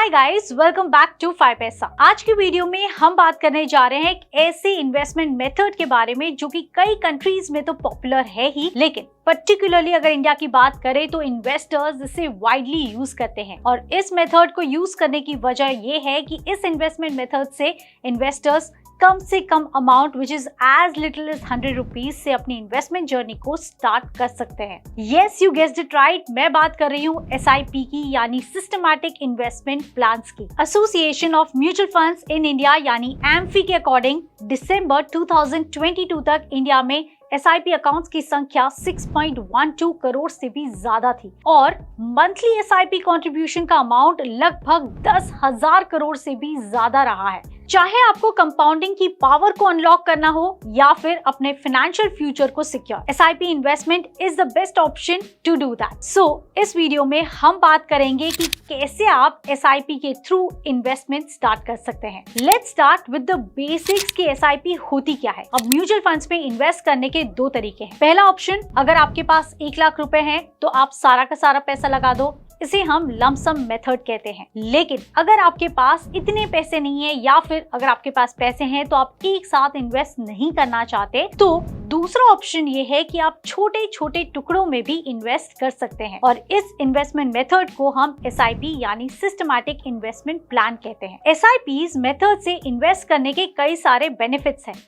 Hi guys, welcome back to 5 Paisa. आज की video में हम बात करने जा रहे हैं एक ऐसे इन्वेस्टमेंट मेथड के बारे में जो कि कई कंट्रीज में तो पॉपुलर है ही, लेकिन पर्टिकुलरली अगर इंडिया की बात करें तो इन्वेस्टर्स इसे वाइडली यूज करते हैं। और इस मेथड को यूज करने की वजह ये है कि इस इन्वेस्टमेंट मेथड से इन्वेस्टर्स कम से कम amount which is as little as 100 rupees से अपनी इन्वेस्टमेंट जर्नी को स्टार्ट कर सकते हैं। Yes, you guessed it right, मैं बात कर रही हूँ SIP की, यानी सिस्टमैटिक इन्वेस्टमेंट प्लान्स की। Association of mutual funds in India यानी AMFI के अकॉर्डिंग दिसंबर 2022 तक इंडिया में SIP अकाउंट्स की संख्या 6.12 करोड़ से भी ज्यादा थी और मंथली SIP कंट्रीब्यूशन का अमाउंट लगभग 10,000 करोड़ से भी ज्यादा रहा है। चाहे आपको कंपाउंडिंग की पावर को अनलॉक करना हो या फिर अपने फाइनेंशियल फ्यूचर को secure, SIP investment is the best option to do that. So इस वीडियो में हम बात करेंगे कि कैसे आप SIP के थ्रू इन्वेस्टमेंट स्टार्ट कर सकते हैं। Let's start with the basics कि SIP होती क्या है। अब म्यूचुअल फंड्स में इन्वेस्ट करने के दो तरीके हैं। पहला ऑप्शन, अगर आपके पास 1 लाख रुपए हैं तो आप सारा का सारा पैसा लगा दो, इसे हम लमसम मेथड कहते हैं। लेकिन अगर आपके पास इतने पैसे नहीं है या फिर अगर आपके पास पैसे हैं तो आप एक साथ इन्वेस्ट नहीं करना चाहते, तो दूसरा ऑप्शन ये है कि आप छोटे छोटे टुकड़ों में भी इन्वेस्ट कर सकते हैं और इस इन्वेस्टमेंट मेथड को हम SIP यानी सिस्टमैटिक इन्वेस्टमेंट प्लान कहते हैं। SIP मेथड से इन्वेस्ट करने के कई सारे बेनिफिट्स हैं।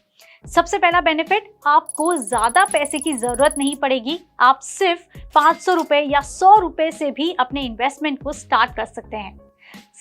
सबसे पहला बेनिफिट, आपको ज्यादा पैसे की जरूरत नहीं पड़ेगी। आप सिर्फ 500 रुपए या 100 रुपए से भी अपने इन्वेस्टमेंट को स्टार्ट कर सकते हैं।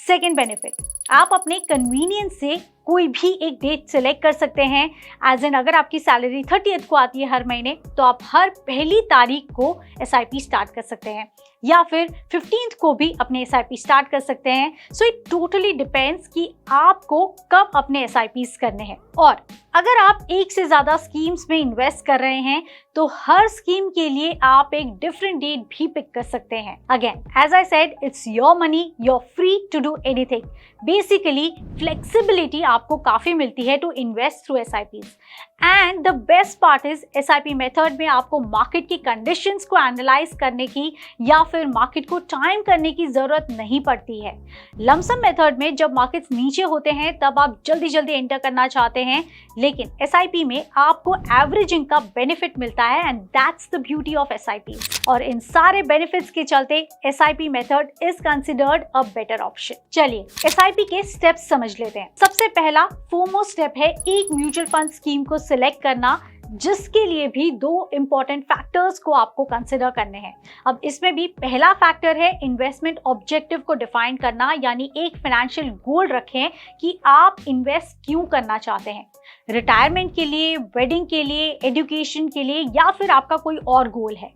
सेकेंड बेनिफिट, आप अपने कन्वीनियंस से कोई भी एक डेट सिलेक्ट कर सकते हैं। एज इन, अगर आपकी सैलरी 30th को आती है हर महीने तो आप हर पहली तारीख को SIP स्टार्ट कर सकते हैं या फिर 15th को भी अपने SIP स्टार्ट कर सकते हैं। सो इट टोटली डिपेंड्स कि आपको कब अपने SIPs करने हैं। और अगर आप एक से ज्यादा स्कीम्स में इन्वेस्ट कर रहे हैं तो हर स्कीम के लिए आप एक डिफरेंट डेट भी पिक कर सकते हैं। Again, as I said, it's your money, you're free to do anything. Basically flexibility आपको काफी मिलती है to invest through SIPs। And the best part is SIP method में आपको मार्केट की कंडीशंस को एनालाइज करने की या फिर मार्केट को टाइम करने की जरूरत नहीं पड़ती है। लमसम मेथड में जब मार्केट्स नीचे होते हैं तब आप जल्दी जल्दी एंटर करना चाहते हैं, लेकिन SIP में आपको एवरेजिंग का बेनिफिट मिलता है and that's the beauty of SIP। और इन सारे बेनिफिट्स के चलते SIP method is considered a better option. चलिए SIP के स्टेप्स समझ लेते हैं। सबसे पहला फोरमोस्ट स्टेप है एक म्यूचुअल फंड स्कीम को सिलेक्ट करना, जिसके लिए भी 2 इंपॉर्टेंट फैक्टर्स को आपको कंसिडर करने हैं। अब इसमें भी पहला फैक्टर है इन्वेस्टमेंट ऑब्जेक्टिव को डिफाइन करना, यानी एक फाइनेंशियल गोल रखें कि आप इन्वेस्ट क्यों करना चाहते हैं। रिटायरमेंट के लिए, वेडिंग के लिए, एजुकेशन के लिए या फिर आपका कोई और गोल है।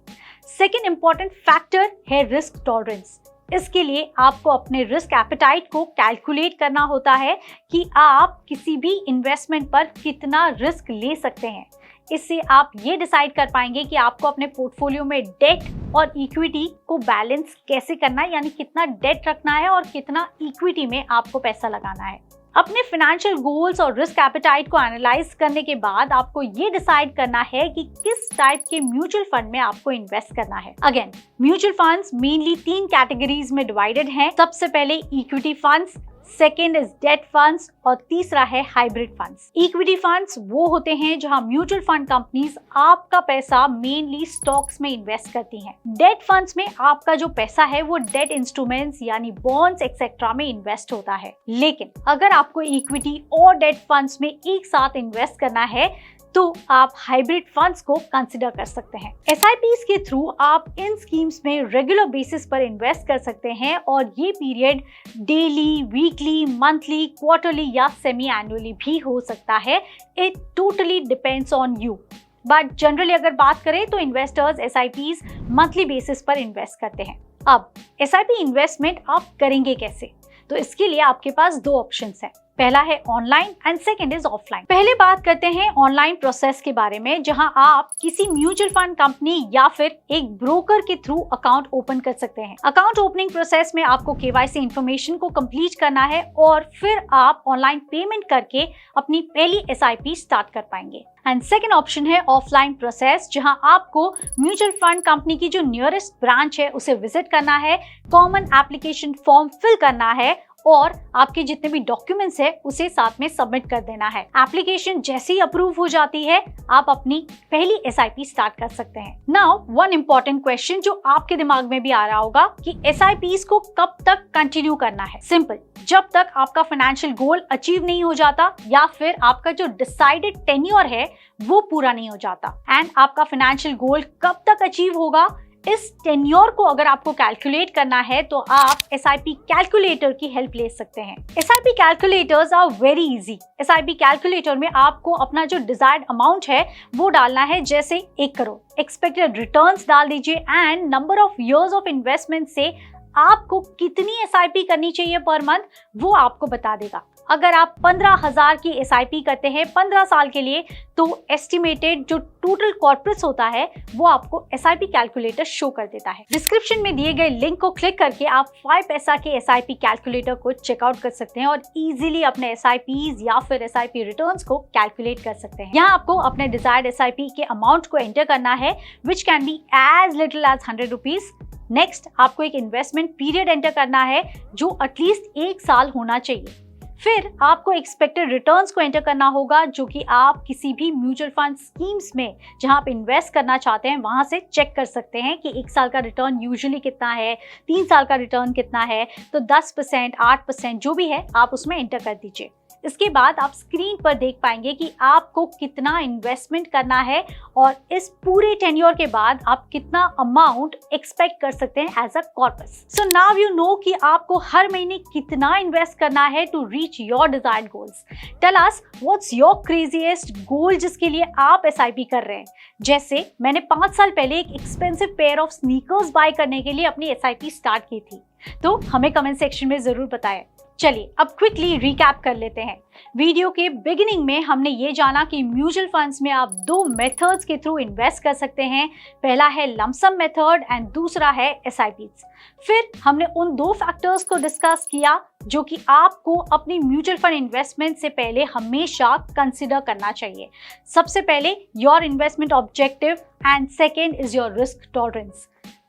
सेकेंड इंपॉर्टेंट फैक्टर है रिस्क टॉलरेंस। इसके लिए आपको अपने रिस्क एपेटाइट को कैलकुलेट करना होता है कि आप किसी भी इन्वेस्टमेंट पर कितना रिस्क ले सकते हैं। इससे आप ये डिसाइड कर पाएंगे कि आपको अपने पोर्टफोलियो में डेट और इक्विटी को बैलेंस कैसे करना है, यानी कितना डेट रखना है और कितना इक्विटी में आपको पैसा लगाना है। अपने फाइनेंशियल गोल्स और रिस्क एपेटाइट को एनालाइज करने के बाद आपको ये डिसाइड करना है कि किस टाइप के म्यूचुअल फंड में आपको इन्वेस्ट करना है। Again, mutual funds mainly 3 categories में डिवाइडेड हैं। सबसे पहले equity funds, second is date funds और तीसरा है हाइब्रिड फंड्स। इक्विटी फंड्स वो होते हैं जहां म्यूचुअल फंड कंपनीज आपका पैसा मेनली स्टॉक्स में इन्वेस्ट करती हैं। डेट फंड्स में आपका जो पैसा है वो डेट इंस्ट्रूमेंट्स यानी बॉन्ड्स एक्सेट्रा में इन्वेस्ट होता है। लेकिन अगर आपको इक्विटी और डेट फंड्स में एक साथ इन्वेस्ट करना है तो आप हाइब्रिड फंड्स को कंसिडर कर सकते हैं। SIPs के थ्रू आप इन स्कीम्स में रेगुलर बेसिस पर इन्वेस्ट कर सकते हैं और ये period daily, weekly, monthly, quarterly या सेमी एनुअली भी हो सकता है। It totally depends on you. But generally अगर बात करें तो इन्वेस्टर्स SIPs मंथली बेसिस पर इन्वेस्ट करते हैं। अब SIP इन्वेस्टमेंट आप करेंगे कैसे? तो इसके लिए आपके पास 2 ऑप्शंस हैं। पहला है online and second is offline. पहले बात करते हैं ऑनलाइन प्रोसेस के बारे में, जहां आप किसी म्यूचुअल फंड कंपनी या फिर एक ब्रोकर के थ्रू अकाउंट ओपन कर सकते हैं। अकाउंट ओपनिंग प्रोसेस में आपको KYC इंफॉर्मेशन को कंप्लीट करना है और फिर आप ऑनलाइन पेमेंट करके अपनी पहली SIP स्टार्ट कर पाएंगे। एंड सेकेंड ऑप्शन है ऑफलाइन प्रोसेस, जहां आपको म्यूचुअल फंड कंपनी की जो नियरेस्ट ब्रांच है उसे विजिट करना है, कॉमन एप्लीकेशन फॉर्म फिल करना है और आपके जितने भी डॉक्यूमेंट्स है उसे साथ में सबमिट कर देना है। एप्लीकेशन जैसे ही अप्रूव हो जाती है आप अपनी पहली SIP स्टार्ट कर सकते हैं। नाउ वन इम्पॉर्टेंट क्वेश्चन जो आपके दिमाग में भी आ रहा होगा कि SIPs को कब तक कंटिन्यू करना है। सिंपल, जब तक आपका फाइनेंशियल गोल अचीव नहीं हो जाता या फिर आपका जो डिसाइडेड टेन्योर है वो पूरा नहीं हो जाता। एंड आपका फाइनेंशियल गोल कब तक अचीव होगा, इस टेन्योर को अगर आपको कैलकुलेट करना है तो आप SIP कैलकुलेटर की हेल्प ले सकते हैं। SIP calculators are very easy. SIP calculator में आपको अपना जो डिजायर्ड अमाउंट है वो डालना है, जैसे 1 करोड़, एक्सपेक्टेड रिटर्न्स डाल दीजिए and number of years of investment से आपको कितनी SIP करनी चाहिए पर मंथ वो आपको बता देगा। अगर आप 15,000 की SIP करते हैं 15 साल के लिए तो एस्टिमेटेड जो टोटल कॉर्पस होता है वो आपको SIP कैलकुलेटर शो कर देता है। डिस्क्रिप्शन में दिए गए लिंक को क्लिक करके आप 5 पैसा के SIP कैलकुलेटर को चेकआउट कर सकते हैं और इजीली अपने SIPs या फिर SIP रिटर्न्स को कैलकुलेट कर सकते हैं। यहाँ आपको अपने डिजायर्ड SIP के अमाउंट को एंटर करना है which can be as little as 100 rupees. Next आपको एक इन्वेस्टमेंट पीरियड एंटर करना है जो एटलीस्ट 1 साल होना चाहिए। फिर आपको एक्सपेक्टेड रिटर्न्स को एंटर करना होगा जो कि आप किसी भी म्यूचुअल फंड स्कीम्स में जहां आप इन्वेस्ट करना चाहते हैं वहां से चेक कर सकते हैं कि 1 साल का रिटर्न यूजुअली कितना है, 3 साल का रिटर्न कितना है। तो 10%, 8% जो भी है आप उसमें एंटर कर दीजिए। इसके बाद आप स्क्रीन पर देख पाएंगे कि आपको कितना इन्वेस्टमेंट करना है और इस पूरे टेन्योर के बाद आप कितना अमाउंट एक्सपेक्ट कर सकते हैं as a corpus. So now you know कि आपको हर महीने कितना इन्वेस्ट करना है to reach your desired goals. Tell us what's your craziest goal जिसके लिए आप SIP कर रहे हैं। जैसे मैंने 5 साल पहले एक expensive pair of sneakers buy करने के लिए अपनी SIP स्टार्ट की थी, तो हमें कमेंट सेक्शन में जरूर बताएं। चलिए अब क्विकली रिकैप कर लेते हैं। वीडियो के बिगिनिंग में हमने ये जाना कि म्यूचुअल फंड्स में आप 2 मेथड्स के थ्रू इन्वेस्ट कर सकते हैं। पहला है लमसम मेथड एंड दूसरा है SIPs। फिर हमने उन 2 फैक्टर्स को डिस्कस किया जो कि आपको अपनी म्यूचुअल फंड इन्वेस्टमेंट से पहले हमेशा कंसिडर करना चाहिए। सबसे पहले your investment objective and second is your risk tolerance.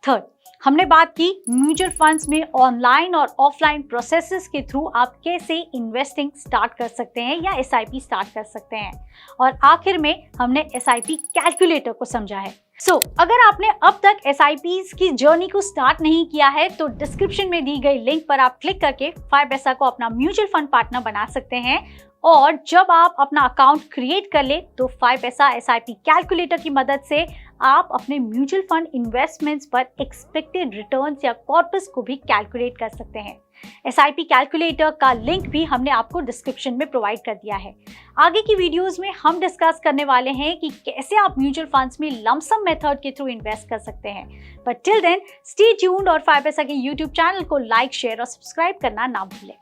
Third हमने बात की म्यूचुअल फंड्स में ऑनलाइन और ऑफलाइन प्रोसेसेस के थ्रू आप कैसे इन्वेस्टिंग स्टार्ट कर सकते हैं या SIP स्टार्ट कर सकते हैं। और आखिर में हमने SIP कैलकुलेटर को समझा है। अगर आपने अब तक SIPs की जर्नी को स्टार्ट नहीं किया है तो डिस्क्रिप्शन में दी गई लिंक पर आप क्लिक करके 5 पैसा को अपना म्यूचुअल फंड पार्टनर बना सकते हैं। और जब आप अपना अकाउंट क्रिएट कर ले तो 5 पैसा SIP कैलकुलेटर की मदद से आप अपने म्यूचुअल फंड इन्वेस्टमेंट्स पर एक्सपेक्टेड रिटर्न्स या कॉर्पस को भी कैलकुलेट कर सकते हैं। SIP कैलकुलेटर का लिंक भी हमने आपको डिस्क्रिप्शन में प्रोवाइड कर दिया है। आगे की वीडियोस में हम डिस्कस करने वाले हैं कि कैसे आप म्यूचुअल फंड्स में लमसम मेथड के थ्रू इन्वेस्ट कर सकते हैं। But till then stay tuned और 5 पैसा के YouTube चैनल को लाइक, शेयर और सब्सक्राइब करना ना भूलें।